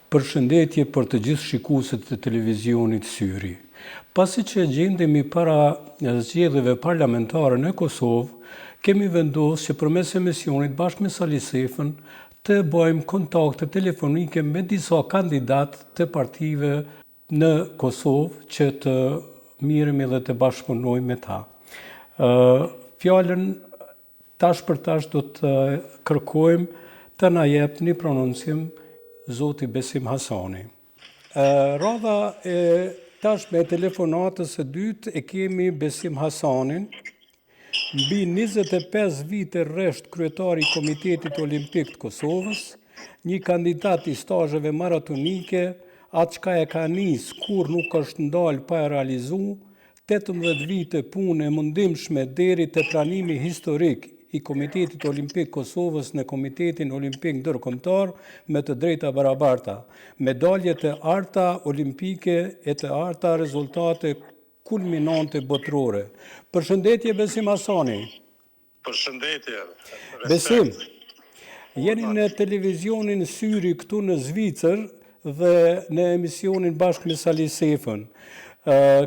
Përshëndetje për të gjithë shikuesit të televizionit Syri. Pasi që gjendemi para zgjedhjeve parlamentare në Kosovë, kemi vendosur që përmes emisionit bashkë me Sali Sefën të bëjmë kontakte telefonike me disa kandidatë të partive në Kosovë që të miremi dhe të bashkëpunojmë me ta. Fjalën tash për tash do të kërkojmë të na jep një prononcim Zoti Besim Hasani. Radha e tashme e telefonatës së dytë e kemi Besim Hasanin, mbi 25 vite rresht kryetari i Komitetit Olimpik të Kosovës, një kandidat i stazheve maratonike, atë çka e ka nis kur nuk është ndalë pa e realizu, 18 vite punë e mundimshme deri te pranimi historik i Komitetit Olimpik Kosovës në Komitetin Olimpik Ndërkombëtar me të drejta barabarta, medalje të arta olimpike e të arta rezultate kulminante botërore. Përshëndetje Besim Hasani. Përshëndetje. Besim, jeni në televizionin Syri këtu në Zvicër dhe në emisionin bashkë me Sali Sefën.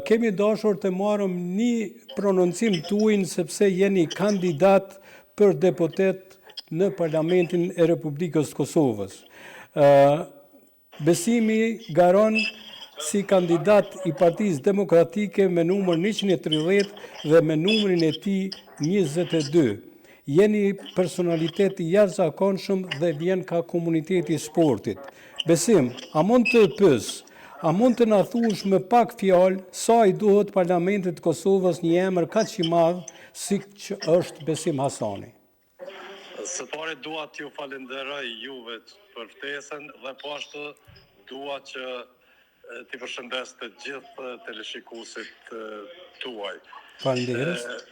Kemi dashur të marrëm një prononcim tuaj sepse jeni kandidat për deputet në Parlamentin e Republikës të Kosovës. Besimi garon si kandidat i Partisë Demokratike me numër 130 dhe me numrin e tij 22. Jeni personalitet i jashtëzakonshëm dhe vjen ka komuniteti i sportit. Besim, a mund të pyes, a mund të na thuash me pak fjalë sa i duhet Parlamentit të Kosovës një emër kaq i madh siç është Besim Hasani? Së pari dua t'ju falenderoj juve për ftesën dhe po ashtu dua që t'i përshëndes të gjithë teleshikuesit tuaj. Faleminderit.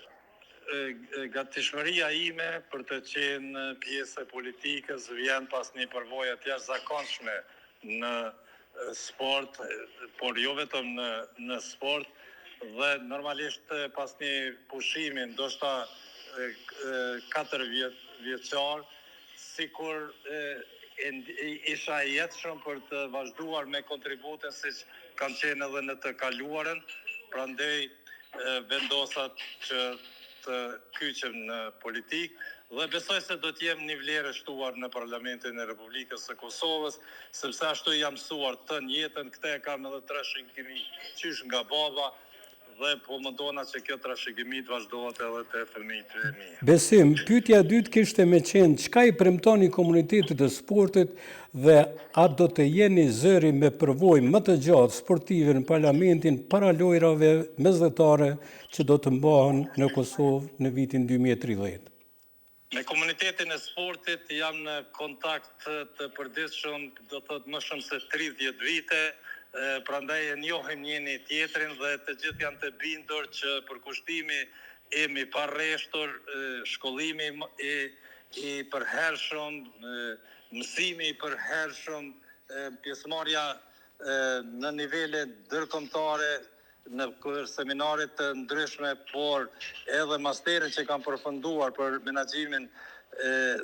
Gatishmëria ime për të qenë pjesë e politikës vjen pas një përvoje të jashtëzakonshme në sport, por jo vetëm në sport, dhe normalisht pas një pushimi ndoshta 4 vjeçar, sikur isha i jetshëm për të vazhduar me kontributën siç kanë qenë edhe në të kaluarën, prandaj vendosa që të kyqem në politikë dhe besoj se do të jem një vlerë e shtuar në Parlamentin e Republikës së Kosovës, sepse ashtu jam mësuar të jetën, këtë e kam edhe trashëgimi qysh nga baba, dhe po mundona që kjo trashëgimi të vazhdohet edhe te fëmijët e mi. Besim, pyetja e dytë kishte me qenë çka i premtoni komunitetit të sportit dhe a do të jeni zëri me përvojë më të gjatë sportive në Parlamentin para lojrave mesdhetare që do të mbahen në Kosovë në vitin 2030. Me komunitetin e sportit jam në kontakt të përditshëm, do thotë më shumë se 30 vite, prandaj e njohim njëri tjetrin dhe të gjithë janë të bindur që përkushtimi im i parreshtur, shkollimi i përhershëm, mësimi i përhershëm, pjesëmarrja në nivele ndërkombëtare, në seminare të ndryshme, por edhe mastere që kam përfunduar për menaxhimin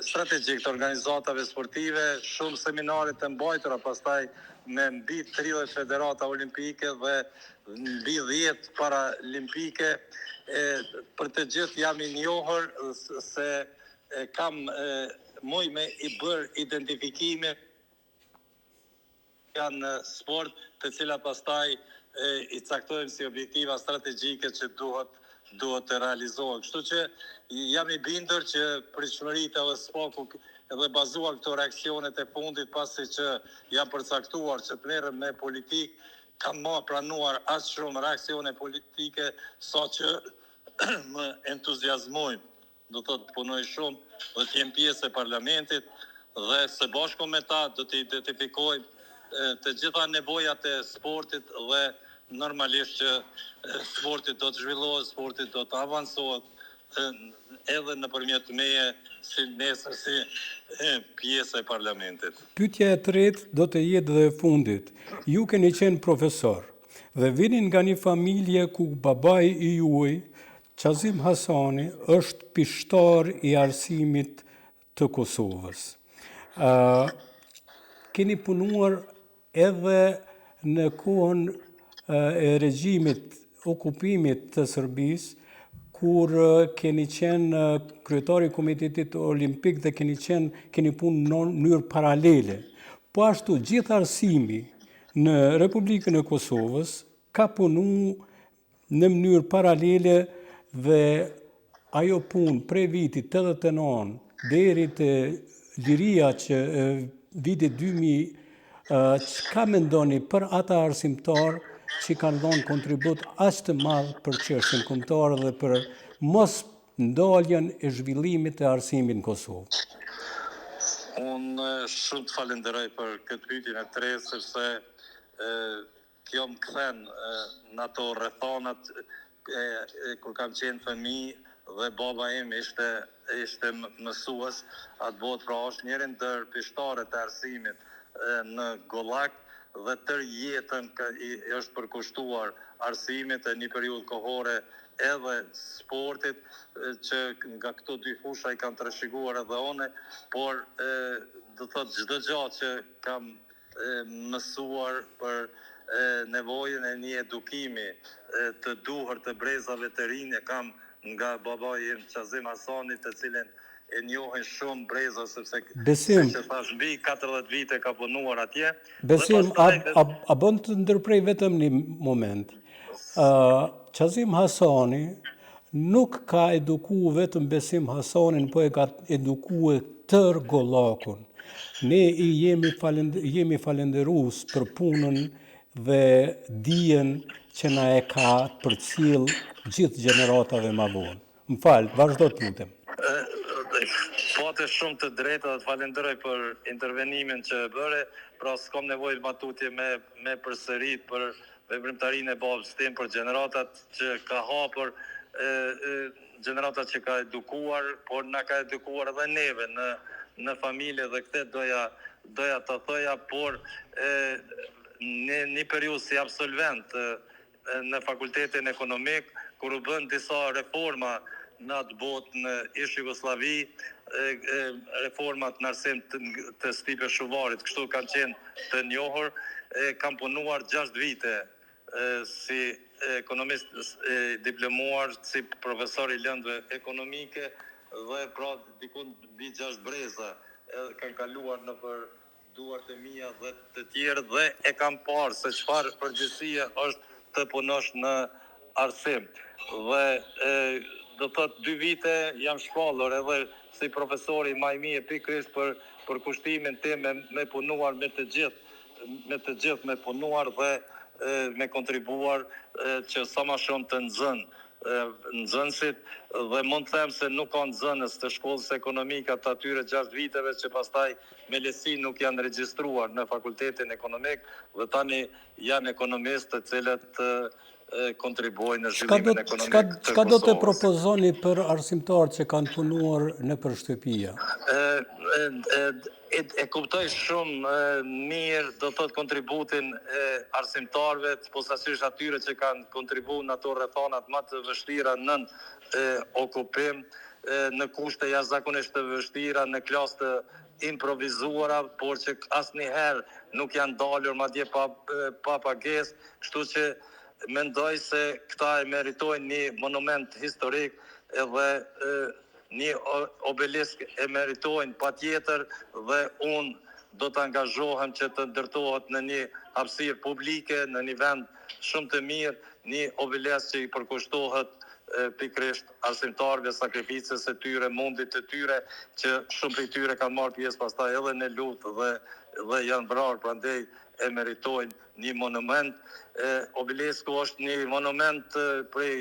strategjik të organizatave sportive, shumë seminare të mbajtura pastaj me mbi 30 federata olimpike dhe mbi 10 paralimpike. Për të gjithë jam i njohur se kam muj me i bërë identifikime janë sport, të cilat pastaj i caktojmë si objektiva strategjike që duhet të realizohen. Kështu që jam i bindur që pritshmëritë edhe SPAK-u edhe bazuar këto reaksionet e fundit pasi që jam përcaktuar që të merrem me politikë, kam pranuar aq shumë reaksione politike sa që më entuziazmojnë. Do të punoj shumë dhe të jem pjesë e parlamentit dhe së bashku me ta do të identifikojmë të gjitha nevojat e sportit dhe normalisht që sporti do të zhvillohet, sporti do të avancohet edhe nëpërmjet meje si nesër si pjesë e parlamentit. Pyetja e tretë do të jetë dhe e fundit. Ju keni qenë profesor dhe vini nga një familje ku babai i juaj, Qazim Hasani, është pishtar i arsimit të Kosovës. Keni punuar edhe në kohën e regjimit okupimit të Serbisë, kur keni qenë kryetari i Komitetit Olimpik dhe keni punë në mënyrë paralele. Po ashtu, gjithë arsimi në Republikën e Kosovës ka punu në mënyrë paralele dhe ajo punë prej vitit 89 deri te liria që vitit 2000, çka mendoni për ata arsimtar që kanë dhënë kontribut aq të madh për çështjen kombëtare dhe për mos ndaljen e zhvillimit të arsimit në Kosovë? Unë shumë të falenderoj për këtë pyetjen e tretë, sepse kjo më kthen në ato rrethonat kur kam qenë fëmijë dhe baba im ishte mësues atë botë, pra është njëri ndër pishtarët e arsimit në Gollak dhe tër jetën është përkushtuar arsimit e një periudhë kohore edhe sportit, që nga këto dy fusha i kam trashëguar edhe one, por do thot çdo gjë që kam mësuar për nevojën e një edukimi të duhur të brezave të rinj kam nga babai im Qazim Hasani, të cilin e njohin shumë breza, sepse Besim, që thash mbi 40 vite ka punuar atje. Besim, a bën të ndërprej vetëm një moment. Qazim Hasani nuk ka eduku vetëm Besim Hasanin, po e ka eduku tër Gollakun. Ne i jemi falenderus për punën dhe dijen që na e ka përcjell gjithë gjeneratave ma vonë. Më falë, vazhdo të lutem. Pate shumë të drejta dhe të falenderoj për intervenimin që bëre, pra s'kam nevojë matutje me përsërit për veprimtarinë e babës tim, për gjeneratat që ka hapur, gjeneratat që ka edukuar, por na ka edukuar edhe neve në familje, dhe këtë doja të thoja, por në një periudhë si absolvent në fakultetin ekonomik, kur u bën disa reforma në atë botë në ish Jugosllavi, reformat në arsim të Stipe Shuvarit, kështu kanë qenë të njohur, kam punuar 6 vite si ekonomist diplomuar, si profesor i lëndëve ekonomike, dhe pra dikun mbi 6 breza kanë kaluar në për duart e mia dhe të tjerë, dhe e kam parë se çfarë përgjegjësie është të punosh në arsim. Dhe do thot 2 vite jam shpallur edhe si profesori më i mirë pikërisht për kushtimin tim me punuar me të gjithë me punuar dhe me kontribuar që sa më shumë të nxënësit, dhe mund të them se nuk ka nxënës të shkollës ekonomike të atyre 6 viteve që pastaj me lehtësi nuk janë regjistruar në fakultetin ekonomik, dhe tani janë ekonomistë të cilët kontribuojnë në zhvillimin ekonomik të Kosovës. Çka do të propozoni për arsimtarët që kanë punuar në për shtëpia? E kuptoj shumë mirë, do thot, kontributin e arsimtarëve, posaçërisht atyre që kanë kontribuar në ato rrethonat më të vështira nën okupim, në kushte jashtëzakonisht të vështira, në klasë të improvizuara, por që asnjëherë nuk janë dalur madje pa pagesë, kështu që mendoj se këta e meritojnë një monument historik edhe një obelisk e meritojnë patjetër, dhe unë do të angazhohem që të ndërtohet në një hapësirë publike, në një vend shumë të mirë, një obelisk që i përkushtohet pikërisht arsimtarëve, sakrificës së tyre, mundit të tyre, që shumë prej tyre kanë marrë pjesë pastaj edhe në luftë dhe janë vrarë, prandaj e meritojnë një monument. Obelisku është një monument prej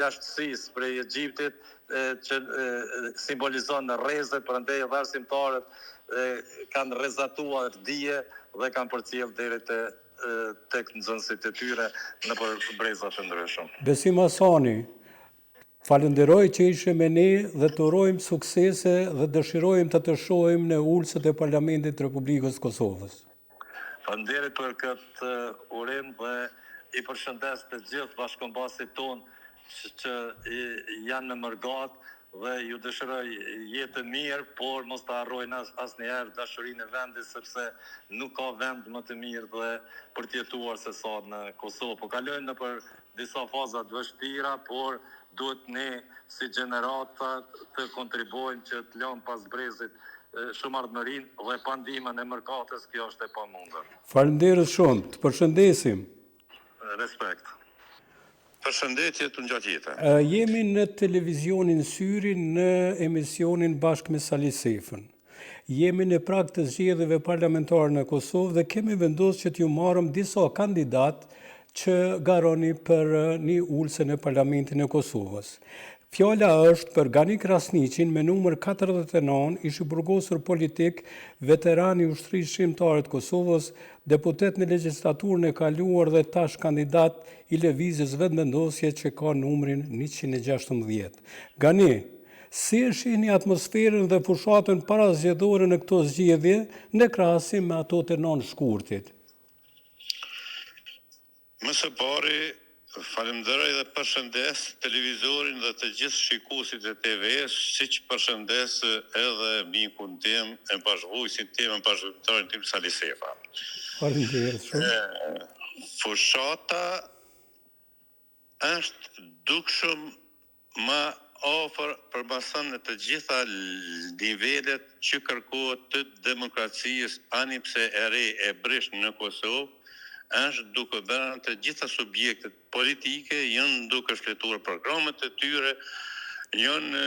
lashtësisë prej Egjiptit, që simbolizon rrezë, prandaj edhe arsimtarët kanë rrezatuar dije dhe kanë përcjell deri tek nxënësit e tyre në breza të ndryshëm. Besim Hasani, falenderoj që ishe me ne dhe të urojmë suksese dhe dëshirojmë të shohim në ulësët e Parlamentit të Republikës Kosovës. Faleminderit për këtë urim dhe i përshëndes të gjithë bashkëkombëtarët tonë që janë në Mërgat dhe ju dëshiroj jetën mirë, por mos të harrojnë asnjëherë dashurinë e vendit, sepse nuk ka vend më të mirë dhe për të jetuar se sa në Kosovë. Po kalojmë nëpër disa faza të vështira, por duhet ne si gjenerata të kontribuojmë që të lëmë pas brezit shumë ardhmërinë dhe pa ndihmën e mërkatës kjo është e pamundur. Faleminderit shumë, të përshëndesim. Respekt. Përshëndetje të ngjatjeta. Jemi në televizionin Syri në emisionin bashkë me Sali Sefën. Jemi në prag të zgjedhjeve parlamentare në Kosovë dhe kemi vendosur që t'ju marrëm disa kandidat që garoni për një ulse në Parlamentin e Kosovës. Fjala është për Gani Krasniqin me numër 49, ish burgosur politik, veteran i ushtrisë shqiptare të Kosovës, deputet në legjislaturën e kaluar dhe tash kandidat i lëvizjes vetëmendosje që ka numrin 116. Gani, si e shihni atmosferën dhe fushatën parazgjedhore në këto zgjedhje në krahasim me ato të nënshkurtit? Më së pari, falemnderoj dhe përshëndes televizorin dhe të gjithë shikuesit e TV-s, siç përshëndes edhe mikun tim, e bashkëvujësin tim, e bashkëvujtarin tim Sali Sefa. Faleminderit shumë. Fushata është dukshëm më afër përmason në të gjitha nivelet që kërkohet të demokracisë, ani pse e re e brish në Kosovë, është duke bërë të gjitha subjektet politike janë duke shfletuar programet e tyre, janë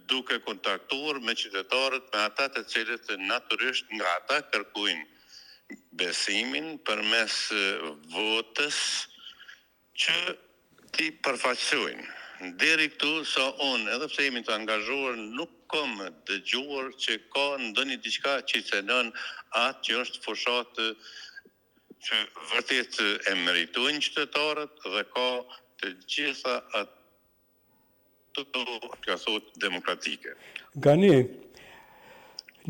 duke kontaktuar me qytetarët, me ata të cilët natyrisht nga ata kërkojnë besimin përmes votës që ti përfaqësojnë. Deri këtu sa unë, edhe pse jemi të angazhuar, nuk kam dëgjuar që ka ndonjë diçka që cënon atë që është fushatë që vërtet e meritojnë qytetarët dhe ka të gjitha ato ka thot demokratike. Gani,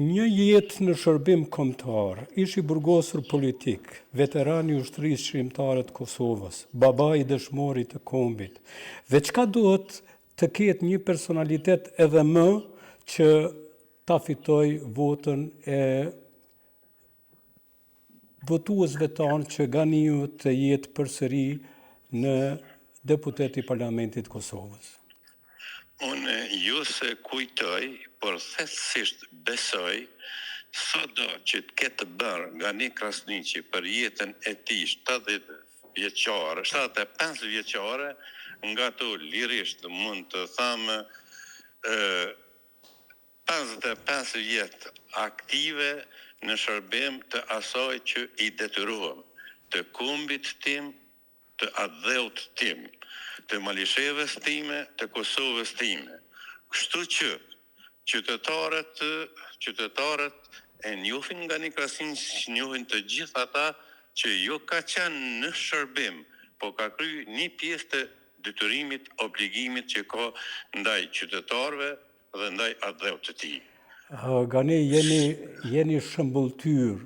një jetë në shërbim kombëtar, ish i burgosur politik, veteran i ushtrisë shqiptare të Kosovës, baba i dëshmorit të kombit. Dhe çka duhet të ketë një personalitet edhe më që ta fitoj votën e votuesve tanë që Ganiu të jetë përsëri në deputet i Parlamentit Kosovës? Unë ju se kujtoj, por thellësisht besoj, sado që të ketë bërë Gani Krasniqi për jetën e tij 75 vjeçare, nga to lirisht mund të thamë 55 vjet aktive në shërbim të asaj që i detyruam, të kombit tim, të adheut tim, të Malisheves time, të Kosovës time. Kështu që qytetarët e njohin Gani Krasniqi, njohin të gjithë ata që jo ka qenë në shërbim, po ka kryer një pjesë të detyrimit, obligimit që ka ndaj qytetarëve dhe ndaj adheut të tij. Gani, jeni shëmbulltyr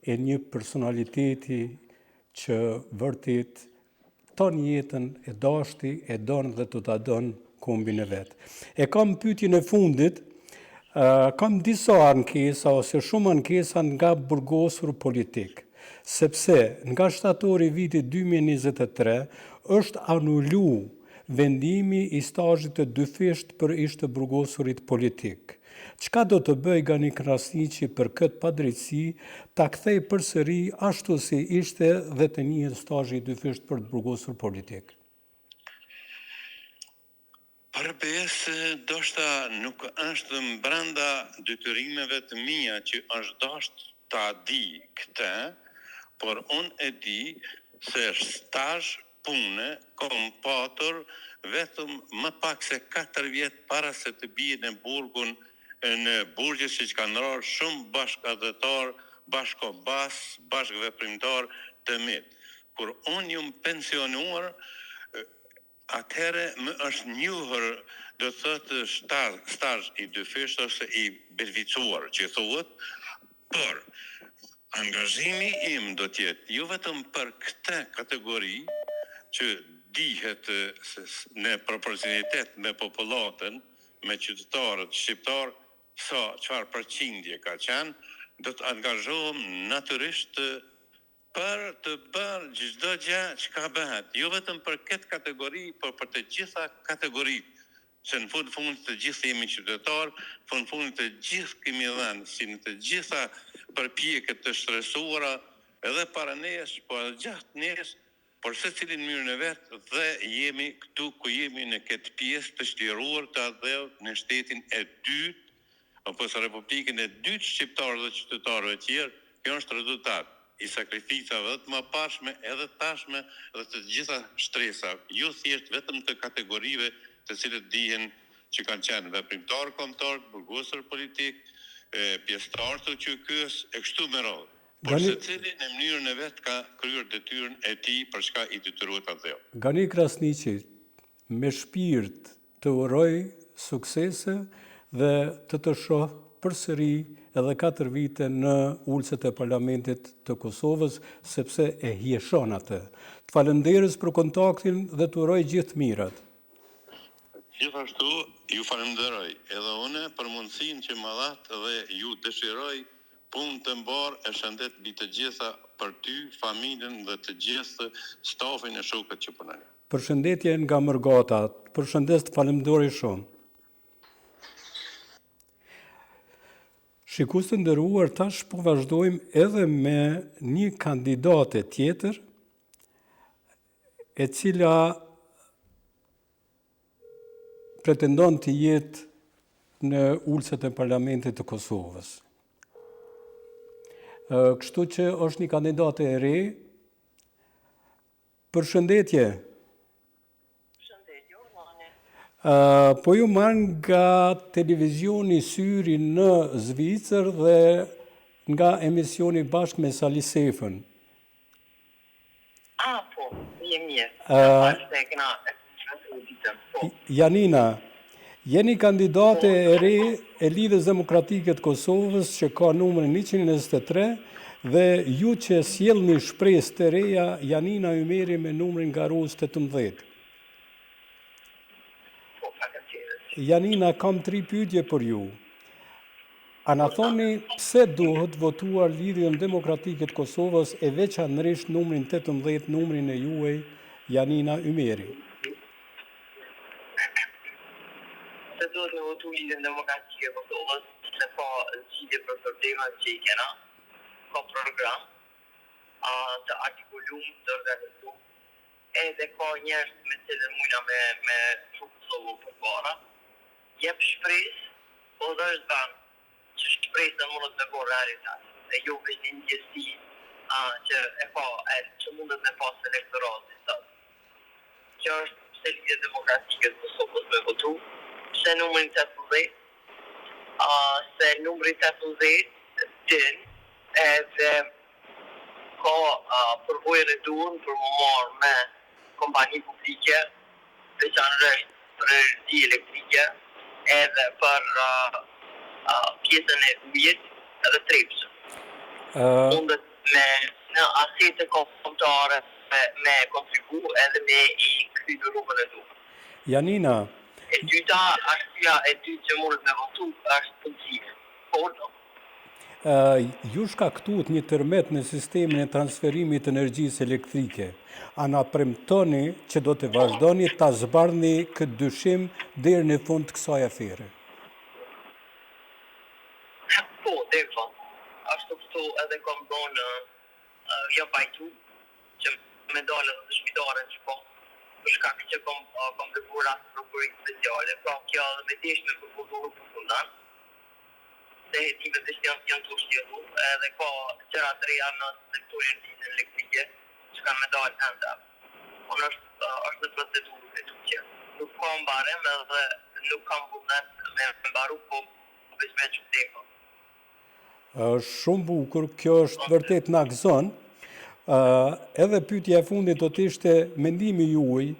e një personaliteti që vërtet ton jetën e dashti, e don dhe të ta don kombin e vet. E kam pyetjen e fundit, kam disa ankesa ose shumë ankesa nga burgosur politik, sepse nga shtatori i vitit 2023 është anulu vendimi i stazhit të dyfisht për ish të burgosurit politik. Çka do të bëj Gani Krasniqi për këtë padrejtësi, ta kthej përsëri ashtu si ishte dhe të njihet stazhi i dyfisht për të burgosur politik? Përbes, ndoshta nuk është brenda detyrimeve të mia që është dashur ta di këtë, por unë e di se stazh pune kom patur vetëm më pak se 4 vjet para se të bie në burgun në burgje që kanë rarë shumë bashkëdhetar, bashkobas, bashkëveprimtar të mit. Kur unë jam pensionuar, atëherë më është njohur, do të thotë stazh i dyfisht ose i beneficuar, që thuhet, por angazhimi im do të jetë jo vetëm për këtë kategori që dihet në proporcionitet me popullatën, me qytetarët shqiptar sa çfarë përqindje ka qenë, do të angazhohem natyrisht për të bërë çdo gjë që ka bëhet, jo vetëm për këtë kategori, por për të gjitha kategoritë. Se në fund të gjithë jemi qytetar, fund të gjithë kemi dhënë si në të gjitha përpjekjet të stresuara, edhe para nesh, po edhe gjatë nesh, por secili në mënyrën e vet dhe jemi këtu ku jemi në këtë pjesë të shtjeruar të adhëut në shtetin e dytë, apo së Republikën e dytë shqiptarë dhe qytetarëve të tjerë. Kjo është rezultat i sakrificave dhe të mëparshme edhe tashme dhe të gjitha shtresa, jo thjesht vetëm të kategorive të cilët dihen që kanë qenë veprimtar kombëtar, burgosur politik, pjesëtar të QK-s e kështu me radhë. Por secili në mënyrën e vet ka kryer detyrën e tij për çka i detyrohet atë. Gani Krasniqi me shpirt të uroj suksese dhe të shoh përsëri edhe 4 vite në ulset e Parlamentit të Kosovës, sepse e hieshon atë. Të falenderoj për kontaktin dhe të uroj gjithë mirat. Gjithashtu, ju falenderoj edhe une për mundësinë që më dhatë dhe ju dëshiroj punë të mbarë e shëndet mbi të gjitha për ty, familjen dhe të gjithë stafin e shokët që punojnë. Përshëndetje nga Mërgata, përshëndes, të falenderoj shumë. Shikues të nderuar, tash po vazhdojmë edhe me një kandidate tjetër, e cila pretendon të jetë në ulset e Parlamentit të Kosovës. Kështu që është një kandidate e re. Përshëndetje. Përshëndetje, Ormane. Po ju marr nga televizioni Syri në Zvicër dhe nga emisioni bashkë me Sali Sefën. Po, je mirë. Janina, jeni kandidate e re e Lidhjes Demokratike të Kosovës që ka numrin 123 dhe ju që sjellni shpresë të reja Janina Ymeri me numrin garus 18. Janina, kam 3 pyetje për ju. A na thoni pse duhet votuar Lidhjen Demokratike të Kosovës e veçanërisht numrin 18, numrin e juaj Janina Ymeri? Se duhet me votu Lidhjen Demokratike të Kosovës, se ka zgjidhje për problemet që i kena, ka program të artikulum, të organizum, edhe ka njerëz me cilën mujna me Kosovë për para, jep shpresë, po dhe është banë që shpresën mundet me bërë realitet, e jo veç një ndjesi që që mundet me pas elektorat. Që është pse Lidhja Demokratike të Kosovës me votu, pse numrin 18, se numri 18 din edhe ka përvojën e duhur për më marrë me kompani publike, veçanërisht për energji elektrike, edhe për pjesën e ujit edhe trepsën. Mundet në asete kombëtare me kontribu edhe me i kry në rrugën e duhur. Janina, E dyta, arsyeja e dytë që mundet me votu është punësia. ju shkaktuat një tërmet në sistemin e transferimit të energjisë elektrike. A na premtoni që do të vazhdoni ta zbardhni këtë dyshim deri në fund të kësaj afere? Po, deri në fund. Ashtu këtu edhe kam thonë jo pajtu që me dalë dhe shpitare që po për shkak që kam dëbuar rast prokurit speciale, pra kjo edhe me deshme për prokuror përfundan, se hetimet e janë të ushtjetu, edhe ka gjëra të reja në sektorin e elektrike që kanë me dalë enda. Unë është në procedurë e tukje. Nuk kam barem edhe nuk kam vullnet me mbaru, po veç me qëteko. Shumë bukur, kjo është vërtet na gëzon. Edhe pyetja e fundit do të ishte mendimi juaj,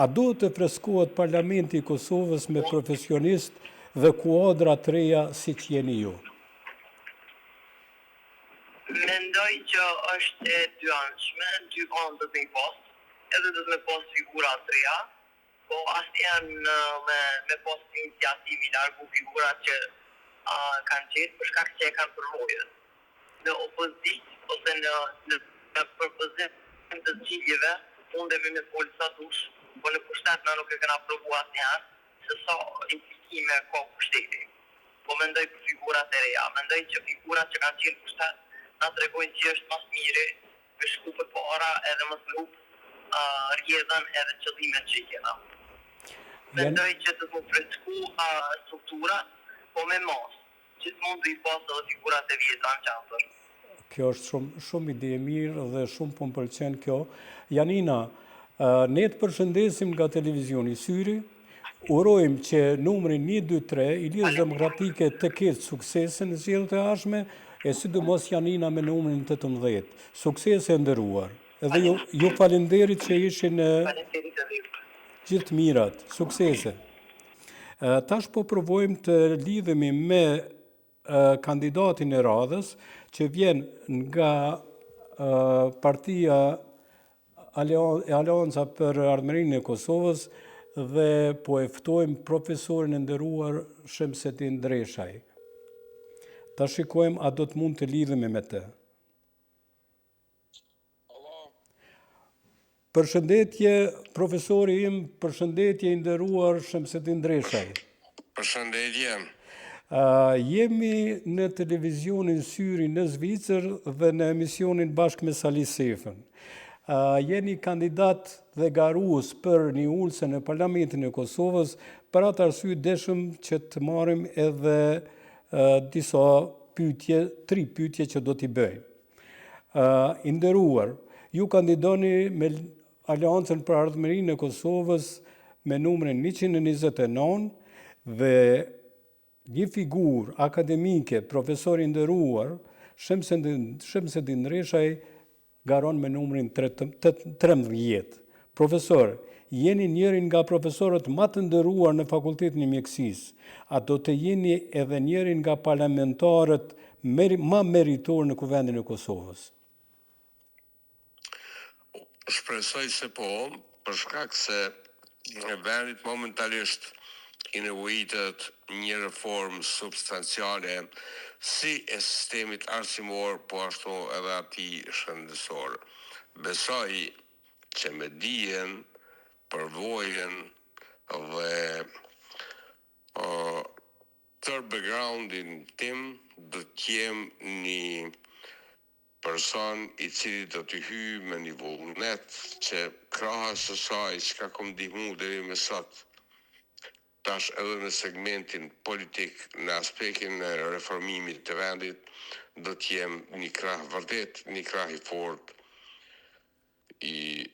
a duhet të freskohet Parlamenti i Kosovës me profesionistë dhe kuadra të reja si që jeni ju? Mendoj që është e dy anshme, dy anë do të me pas, edhe do të me pas figura të reja, po asnjëherë me pas iniciativë i largu figurat që kanë qenë për shkak që e kanë përvojën. Në opozitë ose në përpozim të zgjedhjeve, mundemi me folë sa dush, po në pushtet na nuk e kena provu asnjëherë se sa implikime ka pushteti. Po mendoj për figurat e reja, mendoj që figurat që kanë qenë pushtet na tregojnë që është mas miri me shku për para edhe më smup rjedhën edhe qëllimet që i kena. Mendoj që të më fresku struktura, po me mas. Gjithmonë do i pas edhe figurat e vjetra në qafër. Kjo është shumë ide e mirë dhe shumë po më pëlqen kjo. Janina, ne të përshëndesim nga televizioni Syri, urojmë që numrin 1, 2, 3 i Lidhjes Demokratike të ketë suksese në zgjedhjet e ardhshme, e sidomos Janina me numrin 18. Suksese nderuar. Edhe ju falenderit që ishin gjithë mirat, suksese. Tash po provojmë të lidhemi me kandidatin e radhës që vjen nga partia Aleanca për Ardhmërinë e Kosovës dhe po e ftojmë profesorin e nderuar Shemsetin Dreshaj. Ta shikojmë a do të mund të lidhemi me të. Përshëndetje, profesori im, përshëndetje i nderuar Shemsetin Dreshaj. Përshëndetje. Jemi në televizionin Syri në Zvicër dhe në emisionin bashkë me Sali Sefën. Jeni kandidat dhe garues për një ulse në Parlamentin e Kosovës, për atë arsye deshëm që të marrim edhe disa pyetje, 3 pyetje që do t'i bëj. I nderuar, ju kandidoni me Aleancën për Ardhmërinë e Kosovës me numrin 129 dhe një figurë akademike, profesor i nderuar, Shemsetin Dreshaj, garon me numrin 13. Profesor, jeni njërin nga profesorët më të nderuar në Fakultetin e Mjekësisë. A do të jeni edhe njërin nga parlamentarët më meritor në Kuvendin e Kosovës? Shpresoj se po, për shkak se vendit momentalisht i nevojitet një reformë substanciale si e sistemit arsimor, po ashtu edhe atij shëndetësor. Besoj që me dijen, përvojën dhe tërë backgroundin tim do të jem një person i cili do të hyjë me një vullnet që krahas së saj që ka kom ndihmu deri më sot, tash edhe në segmentin politik, në aspektin e reformimit të vendit, do të jem një krah vërtet, një krah i fort i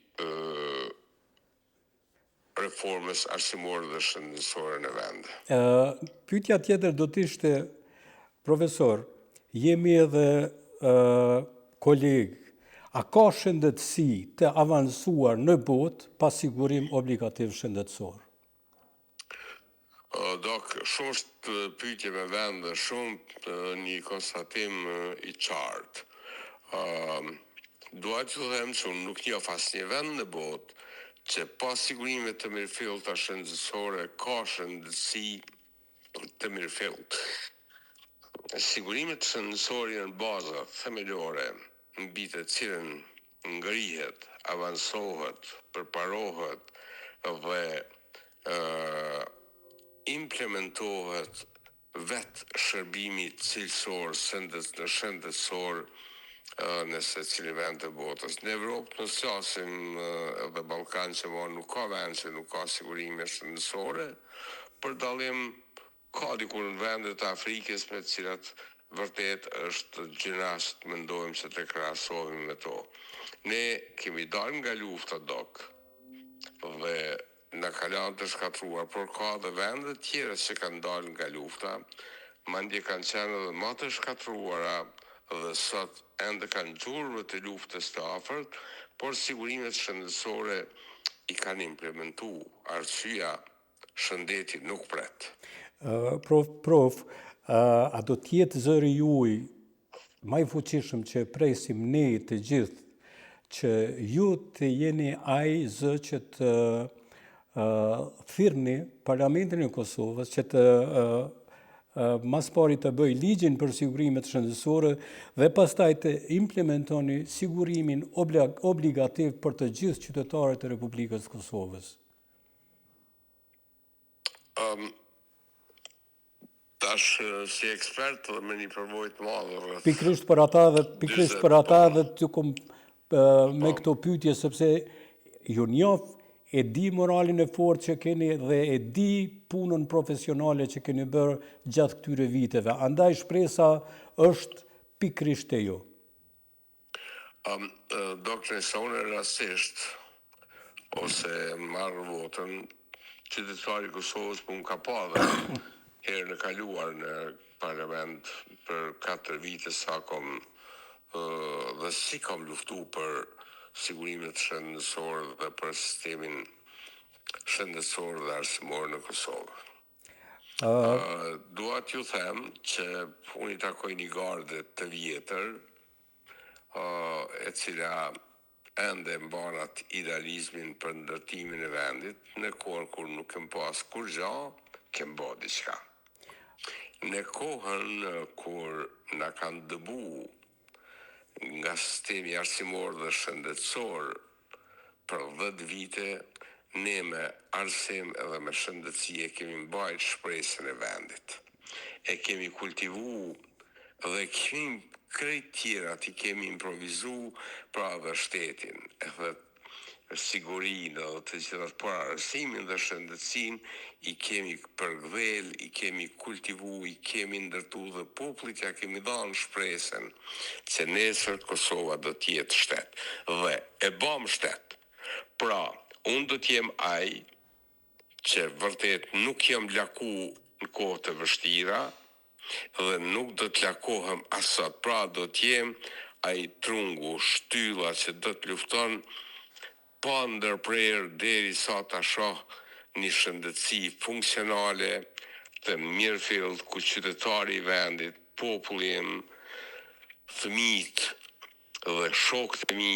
reformës arsimore dhe shëndetësore në vend. Pyetja tjetër do të ishte, profesor, jemi edhe kolegë, a ka shëndetësi të avancuar në botë pa sigurim obligativ shëndetësor? Dok, shumë është pyetje me vend dhe shumë një konstatim i qartë. Dua të them që unë nuk njoh asnjë vend në botë që pa sigurime të mirëfillta shëndetësore ka shëndetësi të mirëfillt. Sigurimet shëndetësore janë baza themelore mbi të cilën ngrihet, avancohet, përparohet dhe implementohet vetë shërbimi cilësor, shëndetësor në secilin vend të botës. Në Evropë në flasim dhe Ballkan që nuk ka vend që nuk ka sigurime shëndetësore, për dallim ka dikur në vendet e Afrikës me të cilat vërtet është gjënast mendojmë se të krahasohemi me to. Ne kemi dalë nga lufta dok dhe na ka lanë të shkatruar, por ka dhe vende tjera që kanë dalë nga lufta, mandje kanë qenë edhe më të shkatruara dhe sot ende kanë gjurmë të luftës të afërt, por sigurimet shëndetësore i kanë implementu. Arsyeja, shëndeti nuk pret. Prof, a do t'jetë zëri juaj më i fuqishëm që presim ne të gjithë, që ju të jeni ai zë që të thirrni Parlamentin e Kosovës që të mas pari të bëj ligjin për sigurimet shëndetësore dhe pastaj të implementoni sigurimin obligativ për të gjithë qytetarët e Republikës së Kosovës. Tash si ekspert dhe me një përvojë të madhe. Pikrisht për ata dhe të kom me këto pyetje sepse ju njoh, e di moralin e fortë që keni dhe e di punën profesionale që keni bërë gjatë këtyre viteve. Andaj shpresa është pikrisht e ju. Doktor Sonë rastisht ose marrë votën, qytetari i Kosovës pun ka pa dhe herën e kaluar në parlament për 4 vite sa kom dhe si kam luftu për sigurimet shëndetësore dhe për sistemin shëndetësor dhe arsimor në Kosovë. Dua t'ju them që unë i takoj një garde të vjetër, e cila ende mban atë idealizmin për ndërtimin e vendit, në kohën kur nuk kem pas kur gjë, kem bë diçka. Në kohën kur na kanë dëbu nga sistemi arsimor dhe shëndetësor për 10 vite, ne me arsim edhe me shëndetësi e kemi mbajt shpresën e vendit. E kemi kultivu dhe kemi krejt tjerat i kemi improvizu pra dhe shtetin, edhe sigurinë dhe të gjithat për arsimin dhe shëndetësin i kemi përgdhel, i kemi kultivu, i kemi ndërtu dhe popullit ja kemi dhanë shpresën që nesër Kosova do t'jetë shtet. Dhe e bëm shtet. Pra, unë do t'jem ai që vërtet nuk jam laku në kohë të vështira dhe nuk do t'lakohem asat. Pra, do t'jem ai trungu, shtylla që do t'lufton pa ndërprerë deri sa ta shoh një shëndetësi funksionale të mirëfillt ku qytetari i vendit, populli im, fëmijët dhe shokët e mi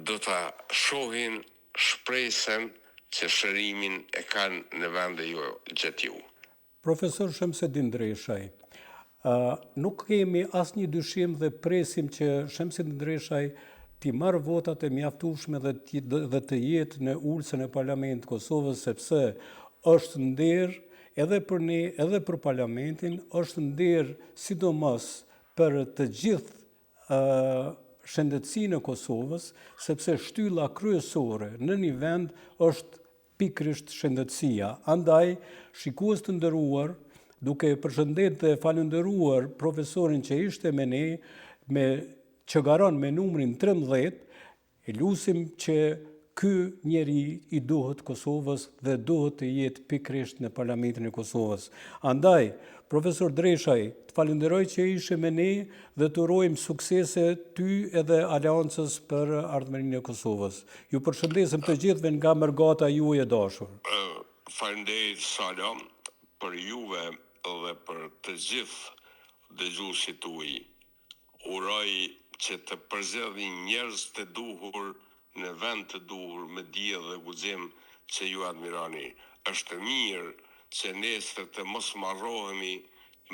do ta shohin shpresën që shërimin e kanë në vende jo gjatë ju. Profesor Shamsedin Dreshaj, nuk kemi asnjë dyshim dhe presim që Shamsedin Dreshaj t'i marrë votat e mjaftueshme dhe të jetë në ulsën e Parlamentit të Kosovës, sepse është nder edhe për ne, edhe për Parlamentin, është nder sidomos për të gjithë shëndetësinë e Kosovës, sepse shtylla kryesore në një vend është pikrisht shëndetësia. Andaj, shikues të nderuar, duke përshëndet dhe falënderuar profesorin që ishte me ne, që garon me numrin 13, e lusim që ky njeri i duhet Kosovës dhe duhet të jetë pikrisht në Parlamentin e Kosovës. Andaj, profesor Dreshaj, të falenderoj që ishe me ne dhe të urojmë suksese ty edhe Aleancës për ardhmërinë e Kosovës. Ju përshëndesim të gjithëve nga mërgata juaj e dashur. Faleminderit Salam për juve dhe për të gjithë dëgjuesit tuaj. Uroj që të përzjedhin njerëz të duhur në vend të duhur me dije dhe guxim që ju admironi. Është mirë që nesër të mos marrohemi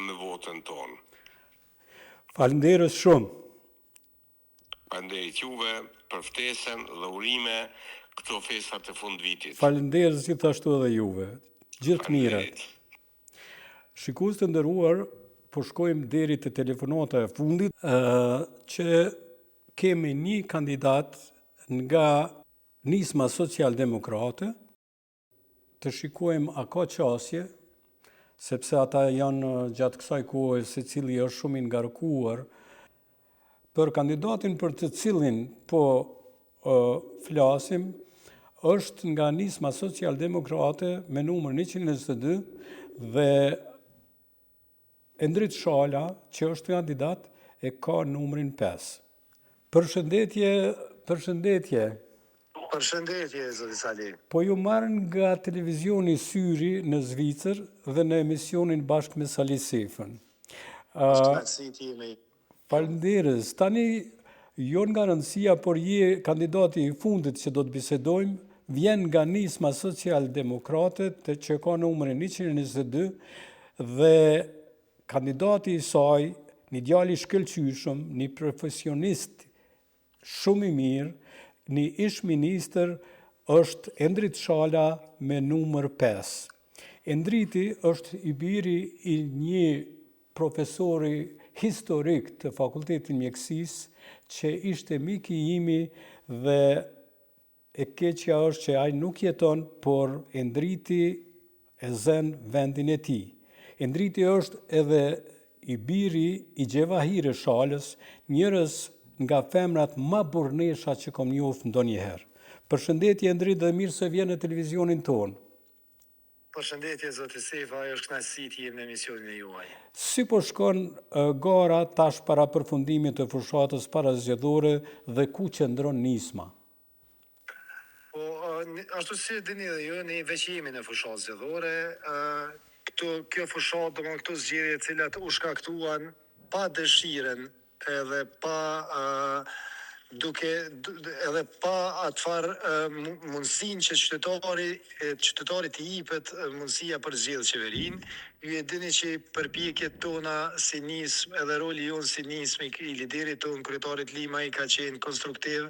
me votën tonë. Falenderës shumë. Falenderit juve për ftesën dhe urime këto festat të fundvitit. Falenderës gjithashtu edhe juve. Gjithë mirat. Shikues të nderuar, po shkojmë deri te telefonata e fundit, që kemi një kandidat nga nisma socialdemokrate, të shikojmë a ka qasje, sepse ata janë gjatë kësaj kohe secili është shumë i ngarkuar. Për kandidatin për të cilin po flasim, është nga nisma socialdemokrate me numër 122 dhe Endrit Shala, që është kandidat, e ka numrin 5. Përshëndetje. Përshëndetje, zoti Sali. Po ju marrën nga televizioni Syri në Zvicër dhe në emisionin bashkë me Sali Sefën. Falenderës. Tani, jo nga rëndësia, por je kandidati i fundit që do të bisedojmë, vjen nga nisma social-demokrate që ka numrin 122 dhe kandidati i saj, një djalë i shkëlqyshëm, një profesionist shumë i mirë, një ish ministër është Endrit Shala me numër 5. Endriti është i biri i një profesori historik të Fakultetit Mjekësisë që ishte miki imi dhe e keqja është që ai nuk jeton, por Endriti e zën vendin e tij. Endriti është edhe i biri i Gjevahire Shalës, njërës nga femrat ma burnesha që kom njoftë ndonjëherë. Përshëndetje Endrit dhe mirë se vjen në televizionin tonë. Përshëndetje zoti Sefa, ajo është kënaqësi të jem në emisionin e juaj. Si po shkon gara tash para përfundimit të fushatës parazgjedhore dhe ku qëndron nisma? Po, ashtu si dini dhe ju, ne veç jemi në fushatë zgjedhore, kjo fushatë, domethënë këto zgjedhje të cilat u shkaktuan pa dëshiren edhe pa edhe pa atfar mundësinë që qytetarit i jepet mundësia për zgjedhë qeverinë. Ju e dini që përpjekjet tona si nismë edhe roli jonë si nismë i liderit tonë, kryetarit Limaj, ka qenë konstruktiv.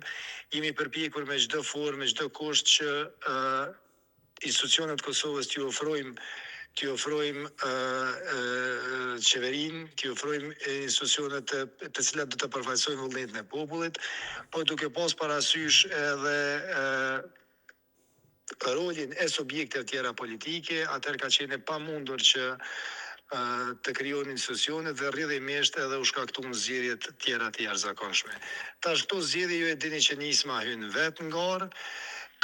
Jemi përpjekur me çdo formë, me çdo kusht që institucionet Kosovës t'ju ofrojmë qeverinë, t'ju ofrojmë institucionet të cilat do të përfaqësojnë vullnetin e popullit, po duke pas parasysh edhe rolin e subjekteve tjera politike, atëherë ka qenë e pamundur që të krijonin institucionet dhe rrjedhimisht edhe u shkaktuan zgjedhje të tjera të jashtëzakonshme. Tash këto zgjedhje ju e dini që nisma hyn vet në garë,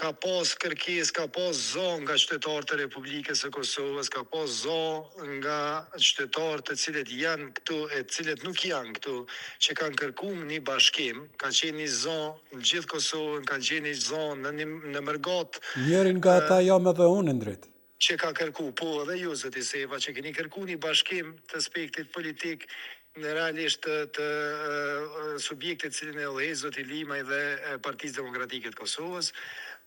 ka pas kërkesë, ka pas zonë nga qytetarët e Republikës së Kosovës, ka pas zonë nga qytetarët të cilët janë këtu e cilët nuk janë këtu, që kanë kërkuar një bashkim, ka qenë një zonë në gjithë Kosovën, ka qenë një zonë në Mërgat. Njërin nga ata jam edhe unë, Endrit. Që ka kërku, po edhe ju zoti Sefa, që keni kërku një bashkim të aspektit politik në realisht të subjektit cilin e udhëheq zoti Limaj dhe Partisë Demokratike të Kosovës,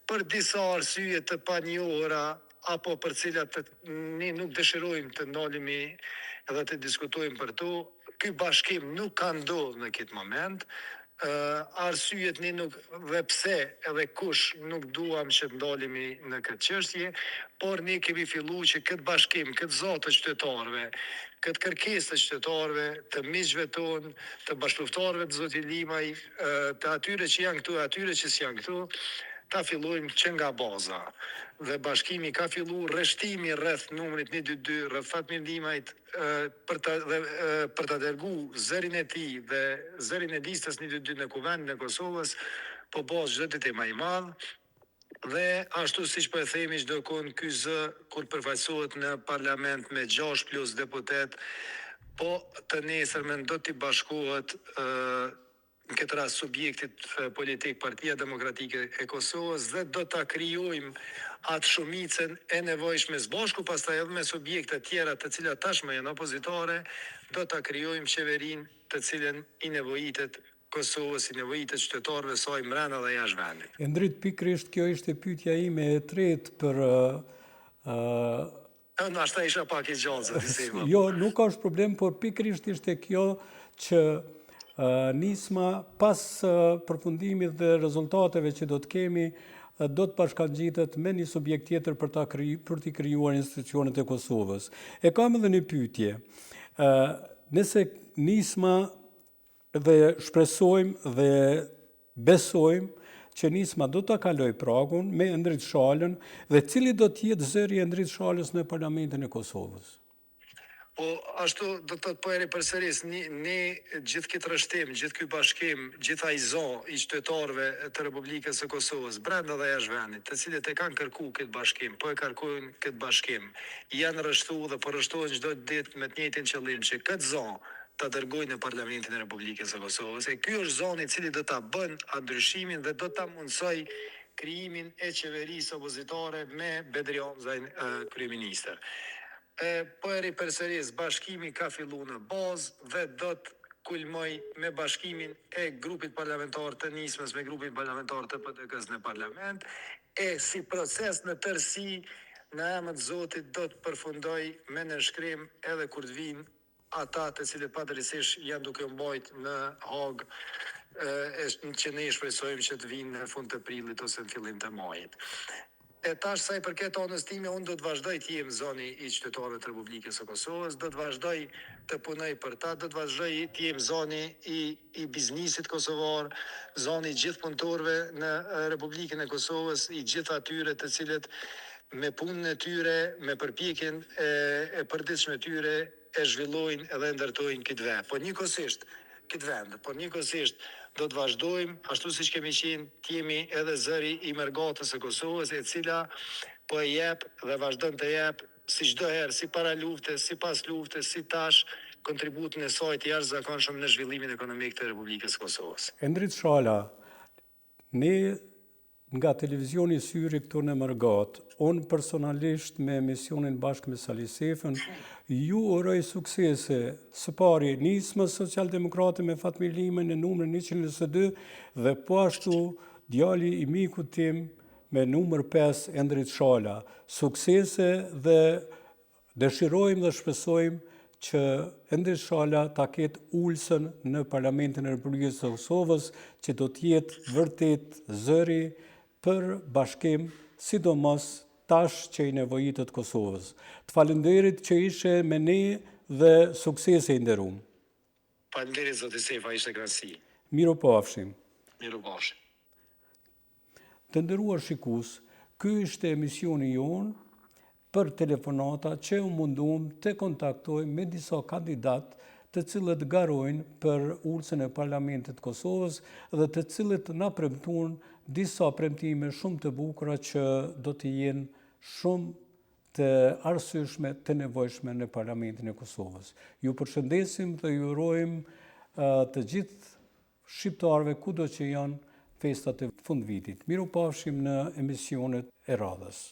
për disa arsye të panjohura apo për cilat ne nuk dëshirojmë të ndalemi edhe të diskutojmë për to, ky bashkim nuk ka ndodhur në këtë moment. Arsyet ne nuk dhe pse edhe kush nuk duam që ndalemi në këtë çështje, por ne kemi filluar që këtë bashkim, këtë zotë të qytetarëve, këtë kërkesë të qytetarëve, të miqve tonë, të bashkëpunëtorëve të zotit Limaj, të atyre që janë këtu, atyre që s'janë këtu, ta fillojmë që nga baza. Dhe bashkimi ka filluar rreshtimi rreth numrit 122 rreth Fatmir Limajt për ta dërguar zërin e tij dhe zërin e listës 122 në Kuvendin e Kosovës, po bëhet çdo ditë më i madh. Dhe ashtu siç po e themi çdo kohë ky zë kur përfaqësohet në parlament me 6 plus deputet, po të nesërmen do t'i bashkohet në këtë rast subjektit politik Partia Demokratike e Kosovës dhe do ta krijojmë atë shumicën e nevojshme së bashku, pastaj edhe me subjekte tjera të cilat tashmë janë opozitare, do ta krijojmë qeverinë të cilën i nevojitet Kosovës, i nevojitet qytetarëve saj brenda dhe jashtë vendit. Endrit, pikërisht kjo ishte pyetja ime e tretë për Nashta isha pak i gjallë, zoti Sefa. Jo, nuk është problem, por pikërisht ishte kjo që nisma pas përfundimit dhe rezultateve që do të kemi, do të bashkangjitet me një subjekt tjetër për t'i krijuar institucionet e Kosovës. E kam edhe një pyetje. Nëse nisma dhe shpresojmë dhe besojmë që nisma do të kaloj pragun me Endrit Shalën dhe cili do t'jetë zëri i Endrit Shalës në Parlamentin e Kosovës? Po ashtu do të përi përsëris, ne gjithë këtë rreshtim, gjithë ky bashkim, gjithë ai zonë i qytetarëve të Republikës së Kosovës, brenda dhe jashtë vendit, të cilët e kanë kërkuar këtë bashkim, po e kërkojnë këtë bashkim, janë rreshtuar dhe po rreshtohen çdo ditë me të njëjtin qëllim që këtë zonë ta dërgojnë në Parlamentin e Republikës së Kosovës. E ky është zoni i cili do ta bën atë ndryshimin dhe do ta mundsoj krijimin e qeverisë opozitare me Bedri Hamzajin kryeministër. Po e ripërsëris, bashkimi ka fillu në bazë dhe do të kulmoj me bashkimin e grupit parlamentar të nismës me grupin parlamentar të PDK-s në parlament. e si proces në tërësi në emër të Zotit do të përfundoj me nënshkrim edhe kur të vinë ata të cilët padrejtisht janë duke u mbajt në Hagë, që ne shpresojmë që të vinë në fund të prillit ose në fillim të majit. E tash sa i përket anës time, unë do të vazhdoj të jem zoni i qytetarëve të Republikës së Kosovës, do të vazhdoj të punoj për ta, do të vazhdoj të jem zoni i biznisit kosovar, zoni i gjithë punëtorëve në Republikën e Kosovës, i gjithë atyre të cilët me punën e tyre, me përpjekjen e përditshme tyre e zhvillojnë edhe ndërtojnë këtë vend. Por njëkohësisht do të vazhdojmë, ashtu siç kemi qenë, të jemi edhe zëri i Mergatës së Kosovës, e cila po e jep dhe vazhdon të jep si çdo herë, si para luftës, si pas luftës, si tash, kontributin e saj të jashtëzakonshëm në zhvillimin ekonomik të Republikës së Kosovës. Endrit Shala, ne nga televizioni Syri këtu në Mërgat, unë personalisht me emisionin bashkë me Sali Sefën, ju uroj suksese. Së pari, nismë Socialdemokrati me Fatmir Limën në numër 102 dhe po ashtu djali i miku tim me numër 5 Endrit Shala. Suksese dhe dëshirojmë dhe shpresojmë që Endrit Shala ta ketë ulsën në Parlamentin e Republikës së Kosovës, që do të jetë vërtet zëri për bashkim, sidomos tash që i nevojitet Kosovës. Të falenderit që ishe me ne dhe suksese i nderuam. Faleminderit zoti Sefa, ishte kënaqësi. Miru pafshim. Miru pafshim. Të nderuar shikues, ky ishte emisioni jonë për telefonata që u mundum të kontaktoj me disa kandidat të cilët garojnë për ulsën e Parlamentit Kosovës dhe të cilët na premtuan disa premtime shumë të bukura që do të jenë shumë të arsyeshme, të nevojshme në Parlamentin e Kosovës. Ju përshëndesim dhe ju urojmë të gjithë shqiptarëve kudo që janë festat e fundvitit. Miru pafshim në emisionet e radhës.